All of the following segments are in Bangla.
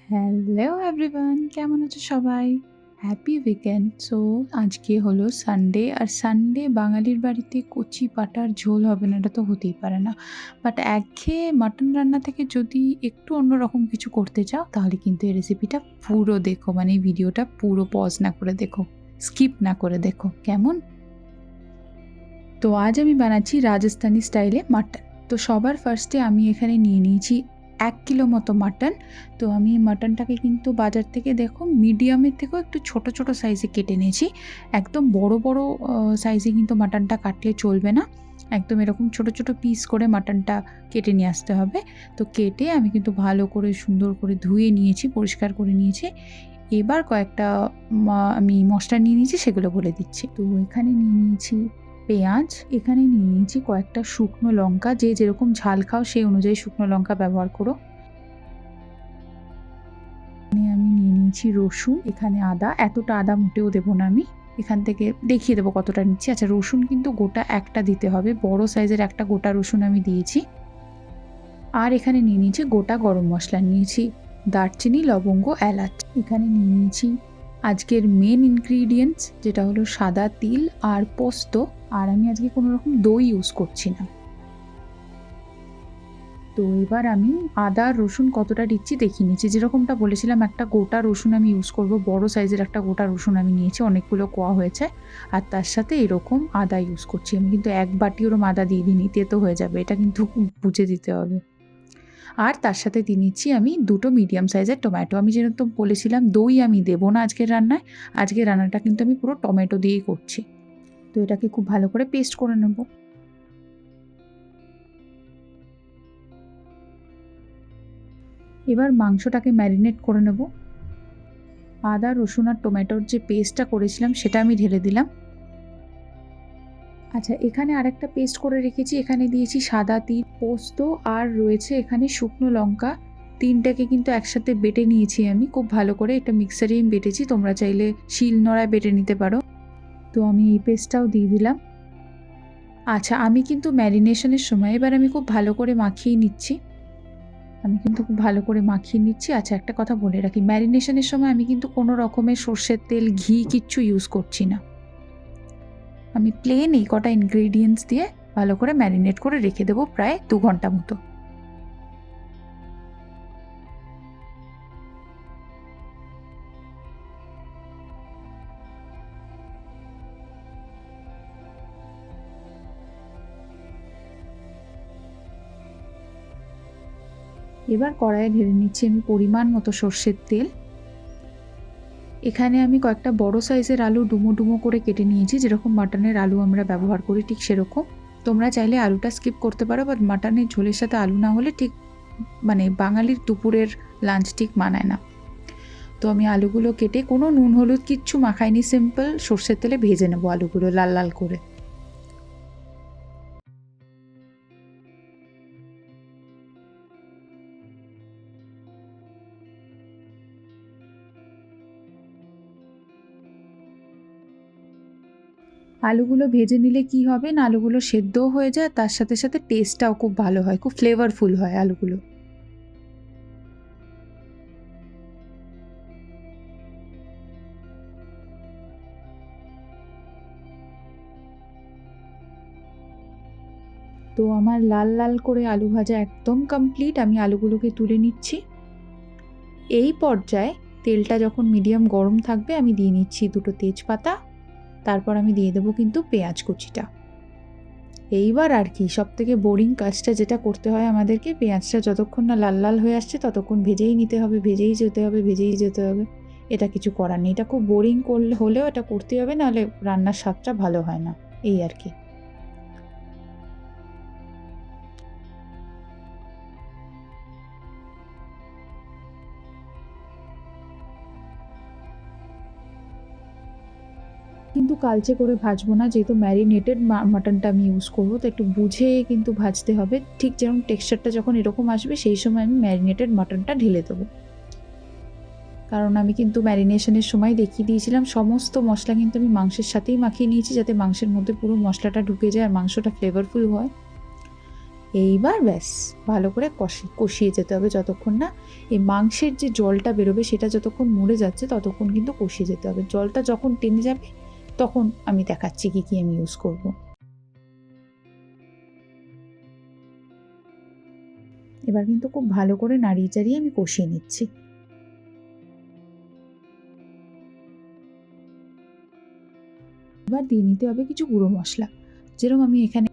হ্যালো এভরিওয়ান, কেমন আছো সবাই? Happy weekend. সো আজকে হলো সানডে, আর সানডে বাঙালির বাড়িতে কচি পাঁঠার ঝোল হবে না, এটা তো হতেই পারে না। বাট একঘেয়ে মাটন রান্না থেকে যদি একটু অন্যরকম কিছু করতে চাও তাহলে কিন্তু এই রেসিপিটা পুরো দেখো, মানে এই ভিডিওটা পুরো পজ না করে দেখো, স্কিপ না করে দেখো, কেমন? তো আজ আমি বানাচ্ছি রাজস্থানি স্টাইলে মাটন। তো সবার ফার্স্টে আমি এখানে নিয়ে নিয়েছি ১ কিলো মতো মাটন। তো আমি মাটনটাকে কিন্তু বাজার থেকে দেখো মিডিয়ামের থেকেও একটু ছোট, ছোট সাইজে কেটে নিয়েছি। একদম বড়, বড় সাইজে কিন্তু মাটনটা কাটলে চলবে না। একদম এরকম ছোট, ছোট পিস করে মাটনটা কেটে নিয়ে আসতে হবে। তো কেটে আমি কিন্তু ভালো করে সুন্দর করে ধুয়ে নিয়েছি, পরিষ্কার করে নিয়েছি। এবার কয়েকটা আমি মসলা নিয়ে নিয়েছি, সেগুলো বলে দিচ্ছি। তো এখানে নিয়ে নিয়েছি পেঁয়াজ, এখানে নিয়ে নিয়েছি কয়েকটা শুকনো লঙ্কা, যে যেরকম ঝাল খাও সেই অনুযায়ী শুকনো লঙ্কা ব্যবহার করো। এখানে আমি নিয়ে নিয়েছি রসুন, এখানে আদা, এতটা আদা মোটেও দেবো না আমি, এখান থেকে দেখিয়ে দেবো কতটা নিচ্ছি। আচ্ছা, রসুন কিন্তু গোটা একটা দিতে হবে, বড় সাইজের একটা গোটা রসুন আমি দিয়েছি। আর এখানে নিয়ে নিয়েছি গোটা গরম মশলা, নিয়েছি দারচিনি, লবঙ্গ, এলাচ। এখানে নিয়ে নিয়েছি আজকের মেন ইনগ্রিডিয়েন্টস, যেটা হলো সাদা তিল আর পোস্ত। আর আমি আজকে কোনো রকম দই ইউজ করছি না। তো এবার আমি আদা আর রসুন কতটা দিচ্ছি দেখিয়ে নিচ্ছি। যেরকমটা বলেছিলাম, একটা গোটা রসুন আমি ইউজ করব, বড় সাইজের একটা গোটা রসুন আমি নিয়েছি, অনেকগুলো কোয়া হয়েছে। আর তার সাথে এরকম আদা ইউজ করছি আমি, কিন্তু এক বাটি ওরম আদা দিয়ে দিইনি, তেতো হয়ে যাবে, এটা কিন্তু বুঝে দিতে হবে। আর তার সাথে দিয়ে নিচ্ছি আমি দুটো মিডিয়াম সাইজের টমেটো। আমি যেরকম বলেছিলাম দই আমি দেবো না আজকের রান্নায়, আজকের রান্নাটা কিন্তু আমি পুরো টমেটো দিয়েই করছি। তো এটাকে খুব ভালো করে পেস্ট করে নেব। এবার মাংসটাকে ম্যারিনেট করে নেব। আদা, রসুন আর টমেটোর যে পেস্টটা করেছিলাম সেটা আমি ঢেলে দিলাম। আচ্ছা, এখানে আরেকটা পেস্ট করে রেখেছি, এখানে দিয়েছি সাদা তিল, পোস্ত, আর রয়েছে এখানে শুকনো লঙ্কা। তিনটাকে কিন্তু একসাথে বেটে নিয়েছি আমি খুব ভালো করে, এটা মিক্সারেই বেটেছি, তোমরা চাইলে শিলনোড়ায় বেটে নিতে পারো। তো আমি এই পেস্টটাও দিয়ে দিলাম। আচ্ছা, আমি কিন্তু ম্যারিনেশনের সময় এবার আমি খুব ভালো করে মাখিয়ে নিচ্ছি। আচ্ছা, একটা কথা বলে রাখি, ম্যারিনেশনের সময় আমি কিন্তু কোনো রকমের সর্ষের তেল, ঘি কিচ্ছু ইউজ করছি না। আমি প্লেন এই কটা ইনগ্রেডিয়েন্টস দিয়ে ভালো করে ম্যারিনেট করে রেখে দেবো প্রায় 2 ঘন্টা মতো। এবার কড়াইয়ে ঢেলে নিচ্ছি আমি পরিমাণ মতো সর্ষের তেল। এখানে আমি কয়েকটা বড় সাইজের আলু ডুমো ডুমো করে কেটে নিয়েছি, যেরকম মাটনের আলু আমরা ব্যবহার করি ঠিক সেরকম। তোমরা চাইলে আলুটা স্কিপ করতে পারো, বাট মাটনের ঝোলের সাথে আলু না হলে ঠিক মানে বাঙালির দুপুরের লাঞ্চ ঠিক মানায় না। তো আমি আলুগুলো কেটে কোনো নুন হলুদ কিচ্ছু মাখাইনি, সিম্পল সর্ষের তেলে ভেজে নেবো আলুগুলো লাল লাল করে। আলুগুলো ভেজে নিলে কি হবে না, আলুগুলো সেদ্ধও হয়ে যায়, তার সাথে সাথে টেস্টটাও খুব ভালো হয়, খুব ফ্লেভারফুল হয় আলুগুলো। তো আমার লাল লাল করে আলু ভাজা একদম কমপ্লিট, আমি আলুগুলোকে তুলে নিচ্ছি। এই পর্যায়ে তেলটা যখন মিডিয়াম গরম থাকবে আমি দিয়ে নিচ্ছি দুটো তেজপাতা, তারপর আমি দিয়ে দেবো কিন্তু পেঁয়াজ কুচিটা। এইবার আর কি সবথেকে বোরিং কাজটা যেটা করতে হয় আমাদেরকে, পেঁয়াজটা যতক্ষণ না লাল লাল হয়ে আসছে ততক্ষণ ভেজেই নিতে হবে, ভেজেই যেতে হবে। এটা কিছু করার নেই, এটা খুব বোরিং হলেও এটা করতেই হবে, নাহলে রান্নার স্বাদটা ভালো হয় না, এই আর কি। কিন্তু কালচে করে ভাজবো না, যেহেতু ম্যারিনেটেড মাটনটা আমি ইউজ করবো, তো একটু বুঝে কিন্তু ভাজতে হবে। ঠিক যেমন টেক্সচারটা যখন এরকম আসবে সেই সময় আমি ম্যারিনেটেড মাটনটা ঢেলে দেবো। কারণ আমি কিন্তু ম্যারিনেশনের সময় দেখিয়ে দিয়েছিলাম, সমস্ত মশলা কিন্তু আমি মাংসের সাথেই মাখিয়ে নিয়েছি, যাতে মাংসের মধ্যে পুরো মশলাটা ঢুকে যায় আর মাংসটা ফ্লেভারফুল হয়। এইবার ব্যাস ভালো করে কষিয়ে যেতে হবে যতক্ষণ না এই মাংসের যে জলটা বেরোবে সেটা যতক্ষণ মরে যাচ্ছে ততক্ষণ কিন্তু কষিয়ে যেতে হবে। জলটা যখন টেনে যাবে তখন আমি দেখাচ্ছি কী আমি ইউজ করব। এবার কিন্তু খুব ভালো করে নাড়িয়ে চাড়িয়ে আমি কষিয়ে নিচ্ছি। এবার দিয়ে নিতে হবে কিছু গুঁড়ো মশলা, যেরকম আমি এখানে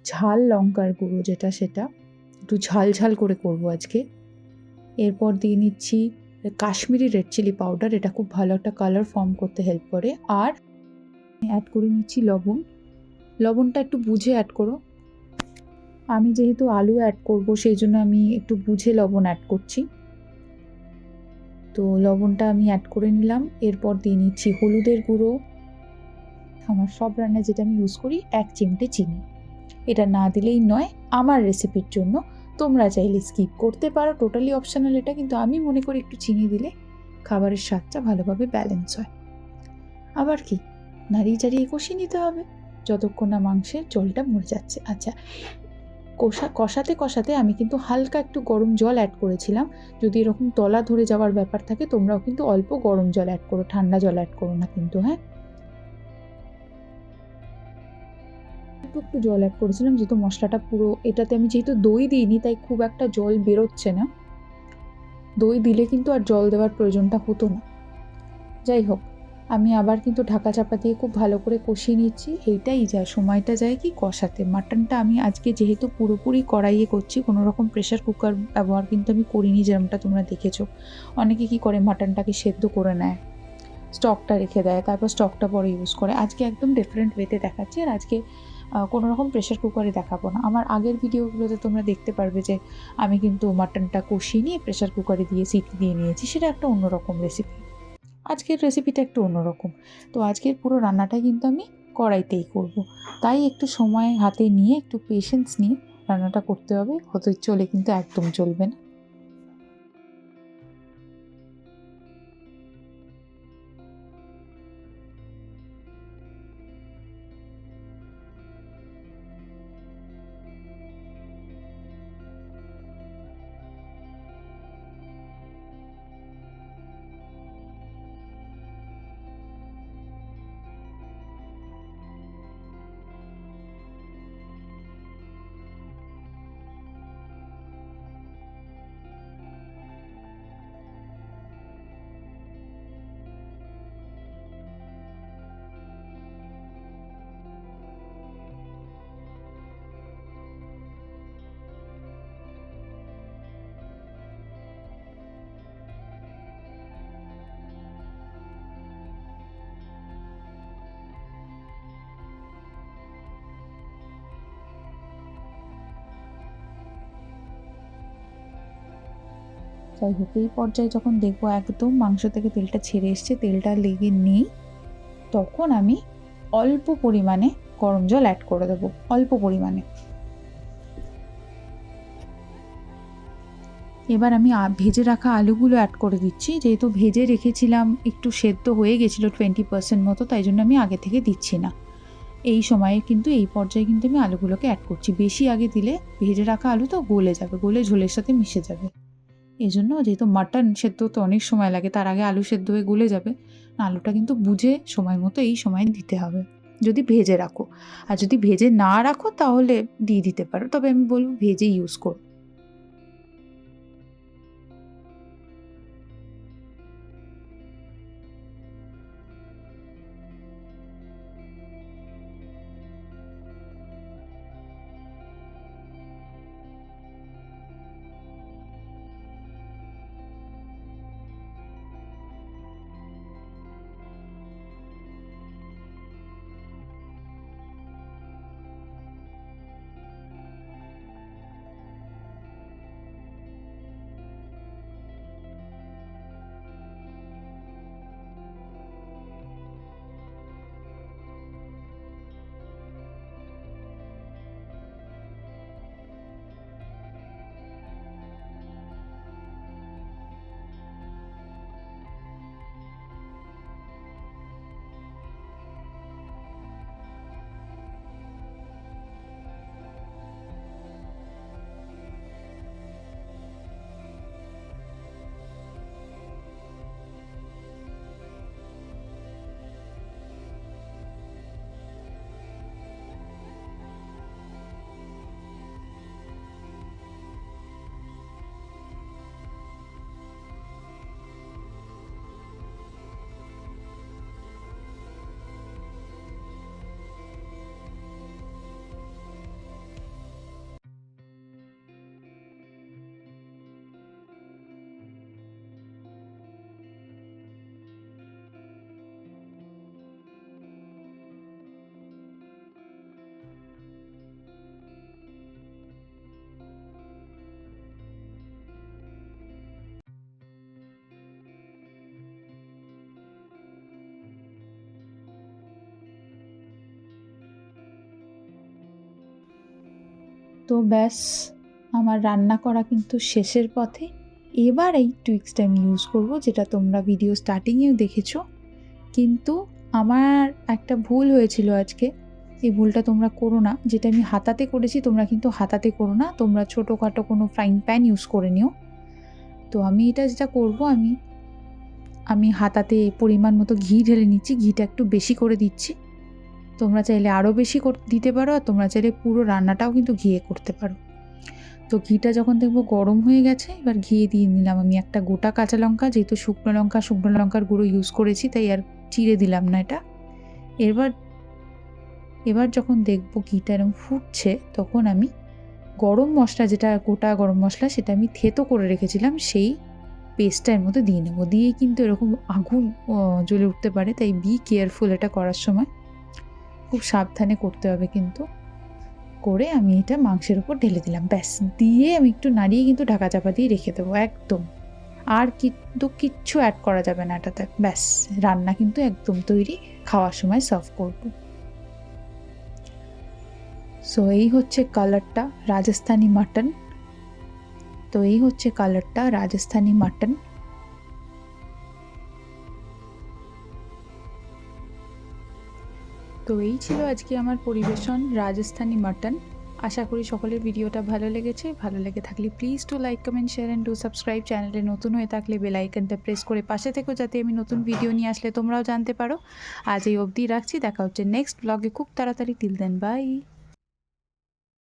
ঝাল লঙ্কার গুঁড়ো যেটা সেটা একটু ঝাল ঝাল করে করব আজকে। এরপর দিয়ে নিচ্ছি কাশ্মীরি রেড চিলি পাউডার, এটা খুব ভালো একটা কালার ফর্ম করতে হেল্প করে। আর অ্যাড করে নিচ্ছি লবণ। লবণটা একটু বুঝে অ্যাড করো, আমি যেহেতু আলু অ্যাড করব সেই জন্য আমি একটু বুঝে লবণ অ্যাড করছি। তো লবণটা আমি অ্যাড করে নিলাম। এরপর দিয়ে নিচ্ছি হলুদের গুঁড়ো। আমার সব রান্নায় যেটা আমি ইউজ করি 1 চিমটে চিনি, এটা না দিলেই নয় আমার রেসিপির জন্য। তোমরা চাইলে স্কিপ করতে পারো, টোটালি অপশনাল এটা, কিন্তু আমি মনে করি একটু চিনি দিলে খাবারের স্বাদটা ভালোভাবে ব্যালেন্স হয়। আবার কি নাড়িয়ে চাড়িয়ে কষিয়ে নিতে হবে যতক্ষণ না মাংসের জলটা মরে যাচ্ছে। আচ্ছা, কষাতে কষাতে আমি কিন্তু হালকা একটু গরম জল অ্যাড করেছিলাম। যদি এরকম তলা ধরে যাওয়ার ব্যাপার থাকে তোমরাও কিন্তু অল্প গরম জল অ্যাড করো, ঠান্ডা জল অ্যাড করো না কিন্তু। হ্যাঁ, একটু জল অ্যাড করেছিলাম যেহেতু মশলাটা পুরো, এটাতে আমি যেহেতু দই দিইনি তাই খুব একটা জল বেরোচ্ছে না। দই দিলে কিন্তু আর জল দেওয়ার প্রয়োজনটা হতো না। যাই হোক, আমি আবার কিন্তু ঢাকা চাপা দিয়ে খুব ভালো করে কষিয়ে নিচ্ছি। এইটাই যা সময়টা যায় কি কষাতে। মাটনটা আমি আজকে যেহেতু পুরোপুরি কড়াইয়ে করছি, কোনো রকম প্রেশার কুকার ব্যবহার কিন্তু আমি করিনি, যেরকমটা তোমরা দেখেছো। অনেকে কি করে মাটনটাকে সেদ্ধ করে নেয়, স্টকটা রেখে দেয়, তারপর স্টকটা পরে ইউজ করে। আজকে একদম ডিফারেন্ট ওয়েতে দেখাচ্ছি। আর আজকে কোনো রকম প্রেশার কুকারে দেখাবো না। আমার আগের ভিডিওগুলোতে তোমরা দেখতে পারবে যে আমি কিন্তু মাটনটা কষিয়ে নিয়ে প্রেশার কুকারে দিয়ে সিটি দিয়ে নিয়েছি, সেটা একটা অন্যরকম রেসিপি। আজকের রেসিপিটা একটু অন্যরকম। তো আজকের পুরো রান্নাটাই কিন্তু আমি কড়াইতেই করব। তাই একটু সময় হাতে নিয়ে একটু পেশেন্স নিয়ে রান্নাটা করতে হবে, হতে চলে কিন্তু একদম চলবে না। যাই হোক, এই পর্যায়ে যখন দেখবো একদম মাংস থেকে তেলটা ছেড়ে এসছে, তেলটা লেগে নেই, তখন আমি অল্প পরিমাণে গরম জল অ্যাড করে দেবো, অল্প পরিমাণে। এবার আমি ভেজে রাখা আলুগুলো অ্যাড করে দিচ্ছি। যেহেতু ভেজে রেখেছিলাম, একটু সেদ্ধ হয়ে গেছিলো 20% মতো, তাই জন্য আমি আগে থেকে দিচ্ছি না। এই সময়ে কিন্তু এই পর্যায়ে কিন্তু আমি আলুগুলোকে অ্যাড করছি। বেশি আগে দিলে ভেজে রাখা আলু তো গলে যাবে, গলে ঝোলের সাথে মিশে যাবে। এই জন্য, যেহেতু মাটন সেদ্ধ তো অনেক সময় লাগে, তার আগে আলু সেদ্ধ হয়ে গলে যাবে। আলুটা কিন্তু বুঝে সময় মতো এই সময় দিতে হবে, যদি ভেজে রাখো। আর যদি ভেজে না রাখো তাহলে দিয়ে দিতে পারো, তবে আমি বলবো ভেজে ইউজ করো। তো ব্যাস, আমার রান্না করা কিন্তু শেষের পথে। এবার এই টুইক্সটা আমি ইউজ করব, যেটা তোমরা ভিডিও স্টার্টিংয়েও দেখেছো। কিন্তু আমার একটা ভুল হয়েছিল আজকে, এই ভুলটা তোমরা করো না। যেটা আমি হাতাতে করেছি, তোমরা কিন্তু হাতাতে করো না, তোমরা ছোটোখাটো কোনো ফ্রাইং প্যান ইউজ করে নিও। তো আমি এটা যেটা করব, আমি হাতাতে পরিমাণ মতো ঘি ঢেলে নিচ্ছি। ঘিটা একটু বেশি করে দিচ্ছি, তোমরা চাইলে আরও বেশি দিতে পারো, আর তোমরা চাইলে পুরো রান্নাটাও কিন্তু ঘিয়ে করতে পারো। তো ঘিটা যখন দেখবো গরম হয়ে গেছে, এবার ঘিয়ে দিয়ে নিলাম আমি একটা গোটা কাঁচা লঙ্কা। যেহেতু শুকনো লঙ্কার গুঁড়ো ইউজ করেছি, তাই আর চিড়ে দিলাম না এটা। এবার যখন দেখবো ঘিটা এরকম ফুটছে, তখন আমি গরম মশলা, যেটা গোটা গরম মশলা, সেটা আমি থেতো করে রেখেছিলাম, সেই পেস্টটা এর মধ্যে দিয়ে নেবো। দিয়ে কিন্তু এরকম আগুন জ্বলে উঠতে পারে, তাই বি কেয়ারফুল এটা করার সময়, খুব সাবধানে করতে হবে কিন্তু। করে আমি এটা মাংসের উপর ঢেলে দিলাম, ব্যাস। দিয়ে আমি একটু নাড়িয়ে কিন্তু ঢাকা চাপা দিয়ে রেখে দেবো একদম। আর কিন্তু কিচ্ছু অ্যাড করা যাবে না এটাতে, ব্যাস। রান্না কিন্তু একদম তৈরি, খাওয়ার সময় সার্ভ করব। সো এই হচ্ছে কালারটা রাজস্থানি মাটন। তো এই হচ্ছে কালারটা রাজস্থানি মাটন। তো এই ছিল আজকে আমার পরিবেশন রাজস্থানি মাটন। আশা করি সকলের ভিডিওটা ভালো লেগেছে। ভালো লেগে থাকলে please to like, comment, share and do subscribe. চ্যানেলে নতুন হয়ে থাকলে বেল আইকনটা প্রেস করে পাশে থেকো, যাতে আমি নতুন ভিডিও নিয়ে আসলে তোমরাও জানতে পারো। আজ এই অবধি রাখছি, দেখা হচ্ছে নেক্সট ব্লগে খুব তাড়াতাড়ি। Till then, by.